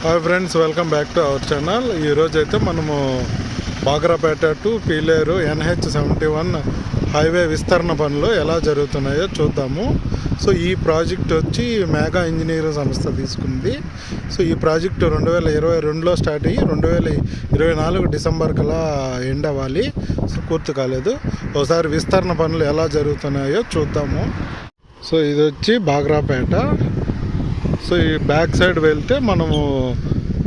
Hi friends, welcome back to our channel. ఈరోజు అయితే మనము Bagrapeta to Pileru NH71 highway విస్తరణ పనులు ఎలా జరుగుతున్నాయో చూద్దాము. సో ఈ ప్రాజెక్ట్ వచ్చి మేఘా ఇంజనీరింగ్ సంస్థ తీసుకుంది. సో ఈ ప్రాజెక్టు 2022లో స్టార్ట్ అయ్యి 2024 డిసెంబర్ కల్లా ఎండ్ అవ్వాలి. సో పూర్తి కాలేదు. ఒకసారి విస్తరణ పనులు ఎలా జరుగుతున్నాయో చూద్దాము. సో ఇది వచ్చి బాగ్రాపేట. సో ఈ బ్యాక్ సైడ్ వెళ్తే మనము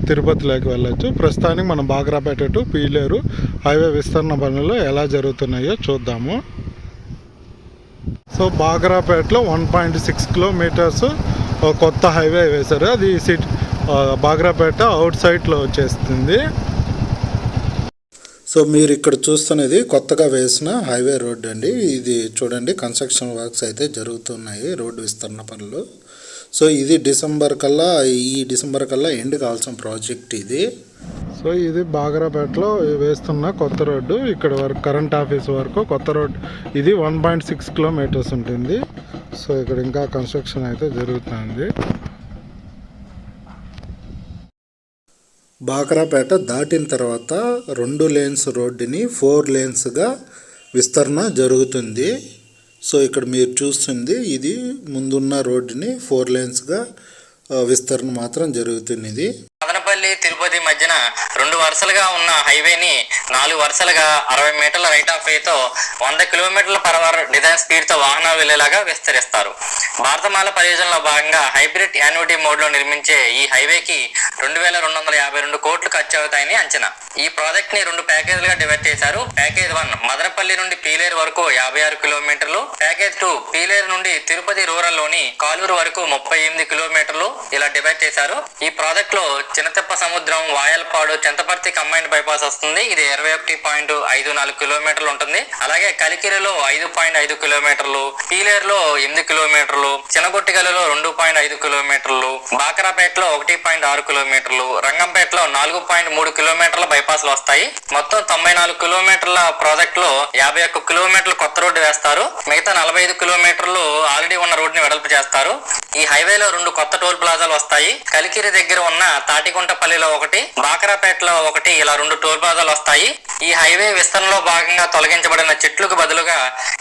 తిరుపతిలోకి వెళ్ళచ్చు. ప్రస్తుతానికి మనం బాగ్రాపేట టు పీలేరు హైవే విస్తరణ పనులు ఎలా జరుగుతున్నాయో చూద్దాము. సో బాగ్రాపేటలో 1.6 కిలోమీటర్స్ కొత్త హైవే వేశారు. అది బాగ్రాపేట అవుట్ సైడ్లో వచ్చేస్తుంది. సో మీరు ఇక్కడ చూస్తున్నది కొత్తగా వేసిన హైవే రోడ్ అండి. ఇది చూడండి, కన్స్ట్రక్షన్ వర్క్స్ అయితే జరుగుతున్నాయి, రోడ్డు విస్తరణ పనులు. సో ఇది డిసెంబర్ కల్లా ఎండ్ కావాల్సిన ప్రాజెక్ట్ ఇది. సో ఇది బాగ్రాపేటలో వేస్తున్న కొత్త రోడ్డు. ఇక్కడ వరకు కరెంట్ ఆఫీస్ వరకు కొత్త రోడ్డు. ఇది 1.6 కిలోమీటర్స్ ఉంటుంది. సో ఇక్కడ ఇంకా కన్స్ట్రక్షన్ అయితే జరుగుతుంది. బాగ్రాపేట దాటిన తర్వాత 2 లేన్స్ రోడ్డుని 4 లేన్స్గా విస్తరణ జరుగుతుంది. సో ఇక్కడ మీరు చూస్తుంది, ఇది ముందున్న రోడ్డుని 4 లేన్స్గా విస్తరణ మాత్రం జరుగుతుంది. ఇది మదనపల్లి తిరుపతి మధ్యన 2 వరుసలుగా ఉన్న హైవేని 4 వరుసలుగా 60 మీటర్ల రైట్ ఆఫ్ వేతో 100 km/h డిజైన్ స్పీడ్ తో వాహనాలు వెళ్లేలాగా విస్తరిస్తారు. భారతమాల పరియోజనలో భాగంగా హైబ్రిడ్ యాన్యుటీ మోడ్ లో నిర్మించే ఈ హైవేకి 2252 కోట్లు ఖర్చు అవుతాయని అంచనా. ఈ ప్రాజెక్ట్ ని 2 ప్యాకేజీలుగా డివైడ్ చేశారు. ప్యాకేజ్ 1 మదనపల్లి నుండి పీలేరు వరకు 56 కిలోమీటర్లు. ప్యాకేజ్ 2 పీలేరు నుండి తిరుపతి రూరల్ లోని కాలూరు వరకు 38 కిలోమీటర్లు ఇలా డివైడ్ చేశారు. ఈ ప్రాజెక్ట్ లో చిన్నతెప్ప సముద్రం, వాయల్పాడు, చింతపర్తి కంబైన్డ్ బైపాస్ వస్తుంది. ఇది 21.54 కిలోమీటర్లు ఉంటుంది. అలాగే కలికిరిలో 5.5 కిలోమీటర్లు, పీలేరులో 8 కిలోమీటర్లు, చినగొట్టిగలలో 2.5 కిలోమీటర్లు, బాకరాపేటలో 1.6 కిలోమీటర్లు, రంగంపేటలో 4.3 కిలోమీటర్ల బైపాస్లు వస్తాయి. మొత్తం 94 కిలోమీటర్ల ప్రాజెక్ట్ లో 51 కిలోమీటర్లు కొత్త రోడ్డు వేస్తారు. మిగతా 45 కిలోమీటర్లు ఆల్రెడీ ఉన్న రోడ్ ని వెడల్పు చేస్తారు. ఈ హైవేలో 2 కొత్త టోల్ ప్లాజాలు వస్తాయి. కలికిరి దగ్గర ఉన్న తాటిగుంటపల్లిలో 1, బాకరాపేటలో 1, ఇలా 2 టోల్ ప్లాజాలు వస్తాయి. ఈ హైవే విస్తరణలో భాగంగా తొలగించబడిన చెట్లకు బదులుగా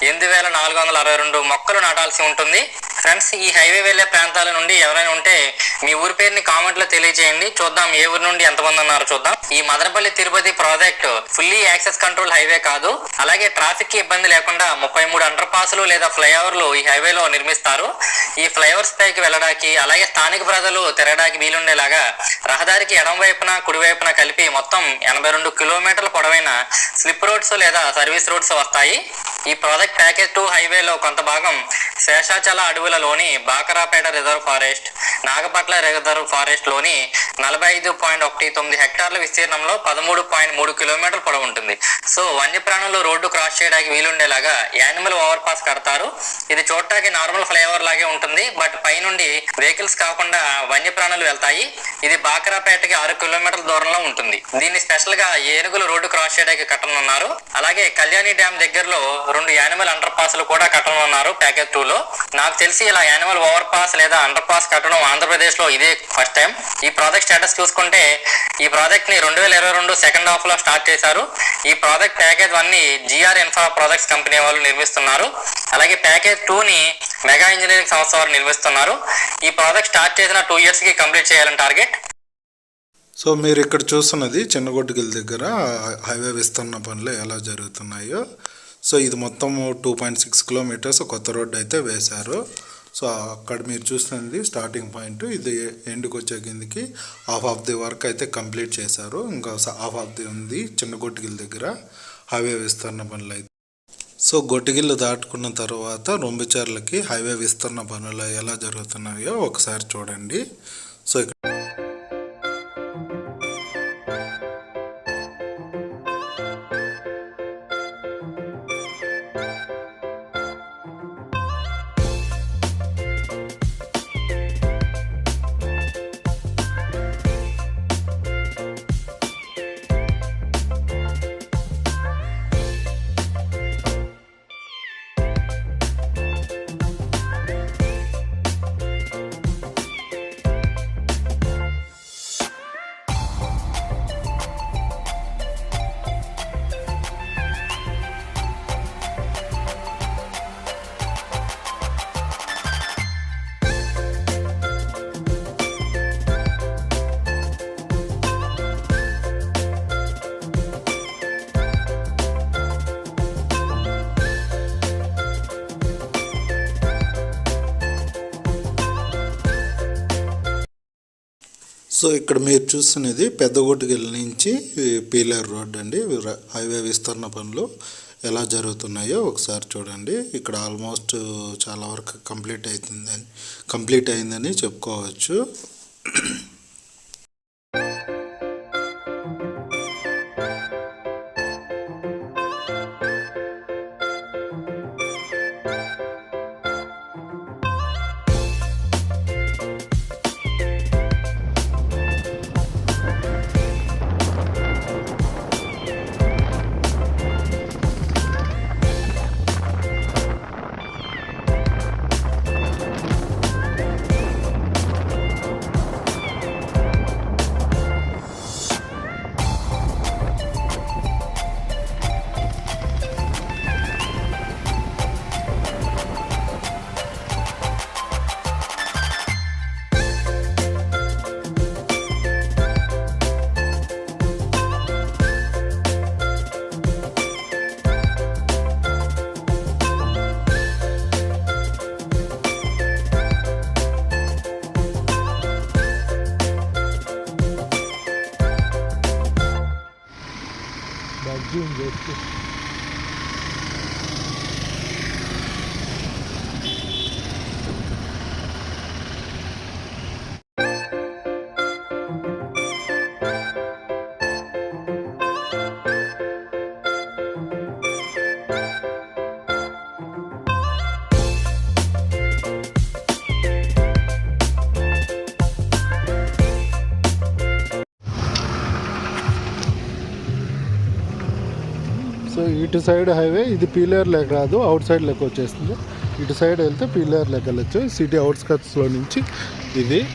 8462 మొక్కలు నాటాల్సి ఉంటుంది. ఫ్రెండ్స్, ఈ హైవే వెళ్లే ప్రాంతాల నుండి ఎవరైనా ఉంటే మీ ఊరి పేరుని కామెంట్ లో తెలియజేయండి. చూద్దాం ఏ ఊరి నుండి ఎంతమంది ఉన్నారో చూద్దాం. ఈ Madanapalle Tirupati project fully access control highway కాదు. అలాగే ట్రాఫిక్ కి ఇబ్బంది లేకుండా 33 అండర్ పాస్లు లేదా ఫ్లైఓవర్లు ఈ హైవేలో నిర్మిస్తారు. ఈ ఫ్లైఓవర్స్ పైకి వెళ్ళడానికి, అలాగే స్థానిక ప్రజలు తిరగడానికి వీలుండేలాగా రహదారికి ఎడమ వైపున కుడి వైపున కలిపి మొత్తం 82 కిలోమీటర్ల పొడవైన స్లిప్ రోడ్స్ లేదా సర్వీస్ రోడ్స్ వస్తాయి. ఈ ప్రాజెక్ట్ ప్యాకేజ్ 2 హైవేలో కొంత భాగం శేషాచల అడవులలోని Bakarapeta reserve forest, Nagapatla reserve forest లోని 45.19 హెక్టార్ల విస్తీర్ణంలో 13.3 కిలోమీటర్ల పొడవు ఉంటుంది. సో వన్యప్రాణులు రోడ్డు క్రాస్ చేయడానికి వీలుండేలాగా యానిమల్ ఓవర్ పాస్ కడతారు. ఇది చూడటానికి నార్మల్ ఫ్లైఓవర్ లాగే ఉంటుంది, బట్ పైనుండి వెహికల్స్ కాకుండా వన్యప్రాణులు వెళ్తాయి. ఇది బాకరాపేటకి 6 కిలోమీటర్ల దూరంలో ఉంటుంది. దీన్ని స్పెషల్ గా ఏనుగులు రోడ్డు క్రాస్ చేయడానికి కట్టనున్నారు. అలాగే కళ్యాణి డ్యామ్ దగ్గరలో 2 యానిమల్ అండర్ పాస్లు కూడా కట్టనున్నారు ప్యాకేజ్ 2 లో. నాకు తెలిసి ఇలా యానిమల్ ఓవర్ పాస్ లేదా అండర్ పాస్ కట్టడం ఆంధ్రప్రదేశ్ లో ఇదే ఫస్ట్ టైం. ఈ ప్రాజెక్ట్ స్టేటస్ చూసుకుంటే ఈ ప్రాజెక్ట్ ని 2022 సెకండ్ హాఫ్ లో స్టార్ట్ చేశారు. ఈ ప్రాజెక్ట్ ప్యాకేజ్ 1 ని GR ఇన్ఫ్రా ప్రాజెక్ట్స్ కంపెనీ వాళ్ళు నిర్మిస్తున్నారు. అలాగే ప్యాకేజ్ 2 ని మెగా ఇంజనీరింగ్ సంస్థ వారు నిర్మిస్తున్నారు. ఈ ప్రాజెక్ట్ స్టార్ట్ చేసిన 2 ఇయర్స్ కి కంప్లీట్ చేయాలని టార్గెట్. సో మీరు ఇక్కడ చూస్తున్నది చిన్నగొట్టుగిల్ దగ్గర హైవే విస్తరణ పనులు ఎలా జరుగుతున్నాయో. సో ఇది మొత్తం 2.6 కిలోమీటర్స్ కొత్త రోడ్డు అయితే వేశారు. సో అక్కడ మీరు చూస్తున్నది స్టార్టింగ్ పాయింట్. ఇది ఎండ్కి వచ్చే కిందకి హాఫ్ ఆఫ్ ది వర్క్ అయితే కంప్లీట్ చేశారు. ఇంకా హాఫ్ ఆఫ్ ది ఉంది చిన్నగొట్టుగిల్ దగ్గర హైవే విస్తరణ పనులు అయితే. సో గొట్టిగిల్లు దాటుకున్న తర్వాత రొంబిచర్లకి హైవే విస్తరణ పనులు ఎలా జరుగుతున్నాయో ఒకసారి చూడండి. సో సో ఇక్కడ మీరు చూస్తున్నది పెద్దగొట్టుగిల్ల నుంచి పీలేరు రోడ్ అండి. హైవే విస్తరణ పనులు ఎలా జరుగుతున్నాయో ఒకసారి చూడండి. ఇక్కడ ఆల్మోస్ట్ చాలా వరకు కంప్లీట్ అయిందని చెప్పుకోవచ్చు. జూమ్ చేస్తూ సో ఇటు సైడ్ హైవే ఇది పీలేరు లేక రాదు, అవుట్ సైడ్ లెక్క వచ్చేస్తుంది. ఇటు సైడ్ వెళ్తే పీలేరు లెక్క వెళ్ళచ్చు. సిటీ అవుట్స్కట్స్లో నుంచి ఇది